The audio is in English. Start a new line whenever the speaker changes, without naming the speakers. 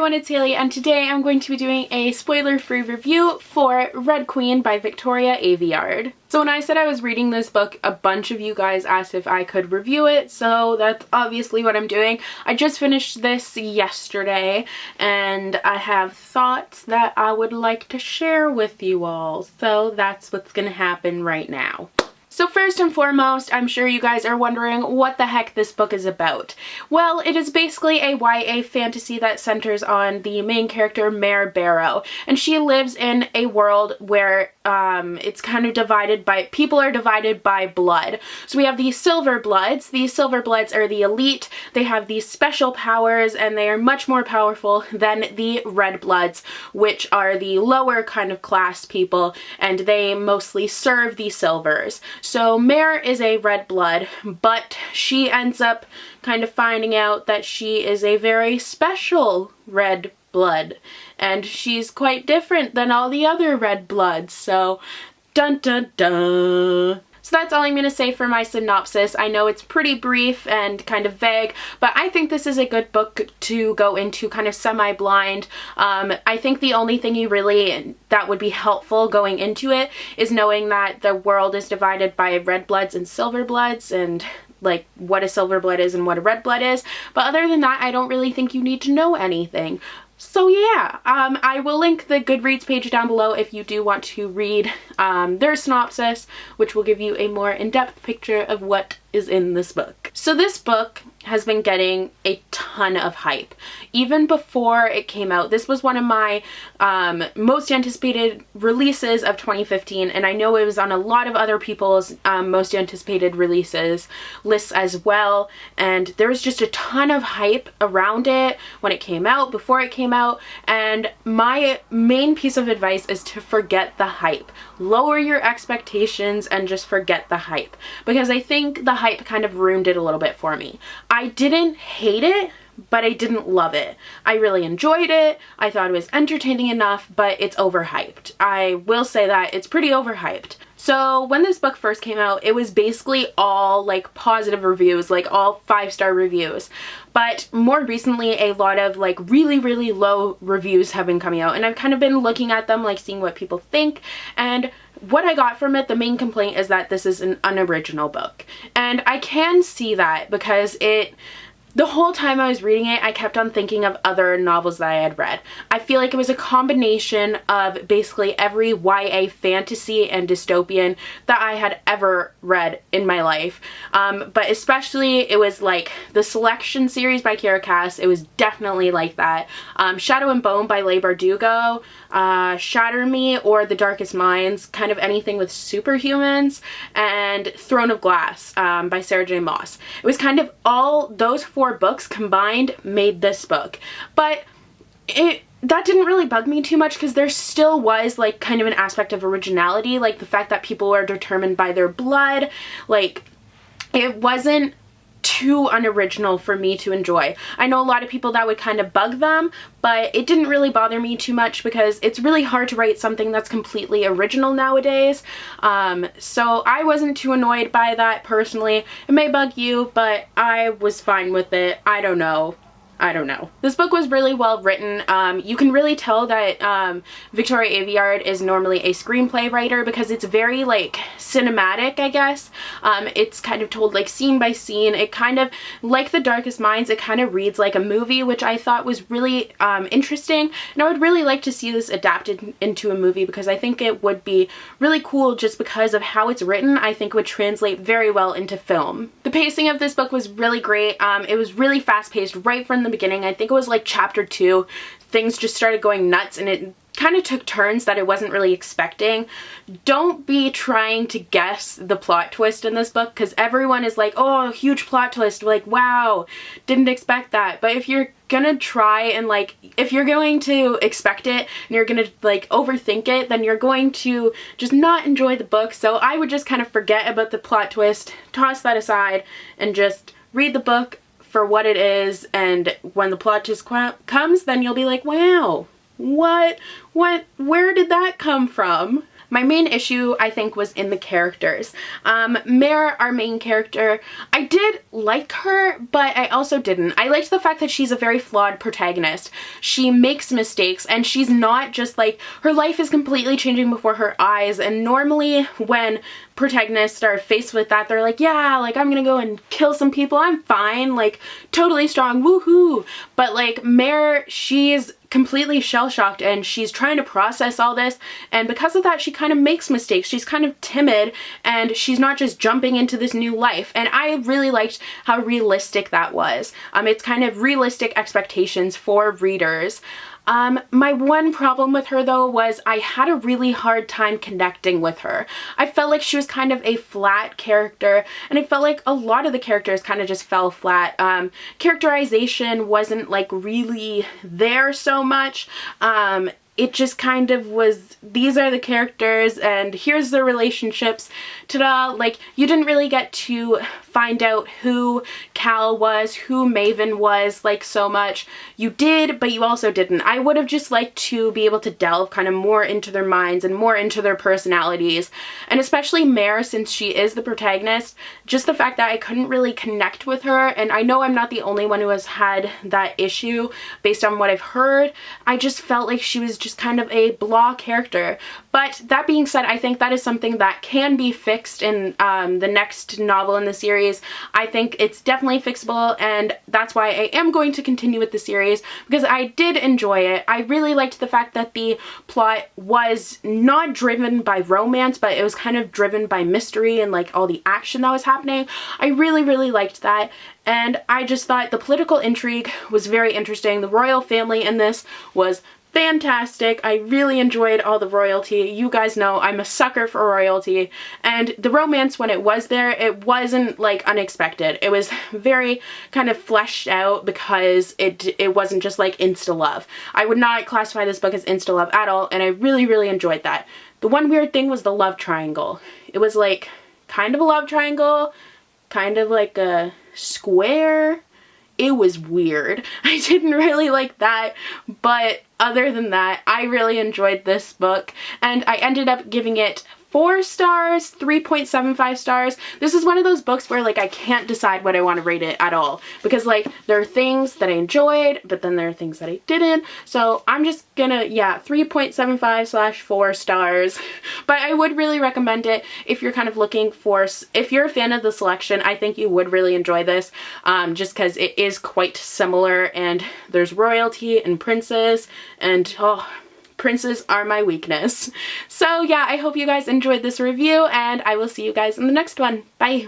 everyone, it's Haley, and today I'm going to be doing a spoiler-free review for Red Queen by Victoria Aveyard. So when I said I was reading this book, a bunch of you guys asked if I could review it, so that's obviously what I'm doing. I just finished this yesterday, and I have thoughts that I would like to share with you all, so that's what's gonna happen right now. So first and foremost, I'm sure you guys are wondering what the heck this book is about. Well, it is basically a YA fantasy that centers on the main character, Mare Barrow, and she lives in a world where it's kind of divided by, people are divided by blood. So we have the Silver Bloods. These Silver Bloods are the elite. They have these special powers, and they are much more powerful than the Red Bloods, which are the lower kind of class people, and they mostly serve the Silvers. So Mare is a red blood, but she ends up kind of finding out that she is a very special red blood, and she's quite different than all the other red bloods, so dun dun dun. So that's all I'm going to say for my synopsis. I know it's pretty brief and kind of vague, but I think this is a good book to go into kind of semi-blind. I think the only thing that would be helpful going into it is knowing that the world is divided by red bloods and silver bloods, and like what a silver blood is and what a red blood is. But other than that, I don't really think you need to know anything. So yeah, I will link the Goodreads page down below if you do want to read their synopsis, which will give you a more in-depth picture of what is in this book. So this book has been getting a ton of hype. Even before it came out, this was one of my most anticipated releases of 2015, and I know it was on a lot of other people's most anticipated releases lists as well, and there was just a ton of hype around it when it came out, before it came out, and my main piece of advice is to forget the hype. Lower your expectations and just forget the hype, because I think the hype kind of ruined it a little bit for me. I didn't hate it, but I didn't love it. I really enjoyed it. I thought it was entertaining enough, but it's overhyped. I will say that it's pretty overhyped. So when this book first came out, it was basically all like positive reviews, like all 5-star reviews. But more recently, a lot of like really, really low reviews have been coming out, and I've kind of been looking at them, like seeing what people think, and what I got from it, the main complaint is that this is an unoriginal book. And I can see that because the whole time I was reading it, I kept on thinking of other novels that I had read. I feel like it was a combination of basically every YA fantasy and dystopian that I had ever read in my life. But especially it was like the Selection series by Kira Cass. It was definitely like that. Shadow and Bone by Leigh Bardugo, Shatter Me or The Darkest Minds, kind of anything with superhumans, and Throne of Glass by Sarah J. Maas. It was kind of all those 4 books combined made this book, but that didn't really bug me too much because there still was like kind of an aspect of originality, like the fact that people are determined by their blood. Like, it wasn't too unoriginal for me to enjoy. I know a lot of people that would kind of bug them, but it didn't really bother me too much because it's really hard to write something that's completely original nowadays. So I wasn't too annoyed by that personally. It may bug you, but I was fine with it. I don't know. This book was really well written. You can really tell that Victoria Aveyard is normally a screenplay writer because it's very like cinematic, I guess. It's kind of told like scene by scene. It kind of, like The Darkest Minds, it kind of reads like a movie, which I thought was really interesting. And I would really like to see this adapted into a movie because I think it would be really cool just because of how it's written. I think it would translate very well into film. The pacing of this book was really great. It was really fast-paced right from the beginning. I think it was like chapter 2, things just started going nuts, and it kind of took turns that I wasn't really expecting. Don't be trying to guess the plot twist in this book because everyone is like, oh, huge plot twist, like wow, didn't expect that. But if you're gonna try and like, if you're going to expect it and you're gonna like overthink it, then you're going to just not enjoy the book. So I would just kind of forget about the plot twist, toss that aside, and just read the book for what it is, and when the plot twist comes, then you'll be like, wow, where did that come from? My main issue, I think, was in the characters. Mare, our main character, I did like her, but I also didn't. I liked the fact that she's a very flawed protagonist. She makes mistakes, and she's not just like, her life is completely changing before her eyes, and normally when protagonists are faced with that, they're like, yeah, like, I'm gonna go and kill some people, I'm fine, like, totally strong, woohoo. But like, Mare, she's completely shell-shocked and she's trying to process all this, and because of that she kind of makes mistakes. She's kind of timid and she's not just jumping into this new life, and I really liked how realistic that was. It's kind of realistic expectations for readers. My one problem with her though was I had a really hard time connecting with her. I felt like she was kind of a flat character, and I felt like a lot of the characters kind of just fell flat. Characterization wasn't like really there so much. It just kind of was, these are the characters and here's the relationships, ta-da. Like, you didn't really get to find out who Cal was, who Maven was, like, so much. You did, but you also didn't. I would have just liked to be able to delve kind of more into their minds and more into their personalities. And especially Mare, since she is the protagonist, just the fact that I couldn't really connect with her, and I know I'm not the only one who has had that issue based on what I've heard. I just felt like she was just kind of a blah character. But that being said, I think that is something that can be fixed in the next novel in the series. I think it's definitely fixable, and that's why I am going to continue with the series, because I did enjoy it. I really liked the fact that the plot was not driven by romance, but it was kind of driven by mystery and like all the action that was happening. I really, really liked that. And I just thought the political intrigue was very interesting. The royal family in this was fantastic. I really enjoyed all the royalty. You guys know I'm a sucker for royalty, and the romance, when it was there, it wasn't like unexpected. It was very kind of fleshed out because it wasn't just like insta love. I would not classify this book as insta love at all, and I really, really enjoyed that. The one weird thing was the love triangle. It was like kind of a love triangle, kind of like a square. It was weird. I didn't really like that, but other than that, I really enjoyed this book, and I ended up giving it 4 stars, 3.75 stars. This is one of those books where like I can't decide what I want to rate it at all, because like there are things that I enjoyed, but then there are things that I didn't. So I'm just gonna, yeah, 3.75/4 stars. But I would really recommend it if you're kind of looking for, if you're a fan of the selection, I think you would really enjoy this, just because it is quite similar, and there's royalty and princes, and oh, princes are my weakness. So yeah, I hope you guys enjoyed this review, and I will see you guys in the next one. Bye!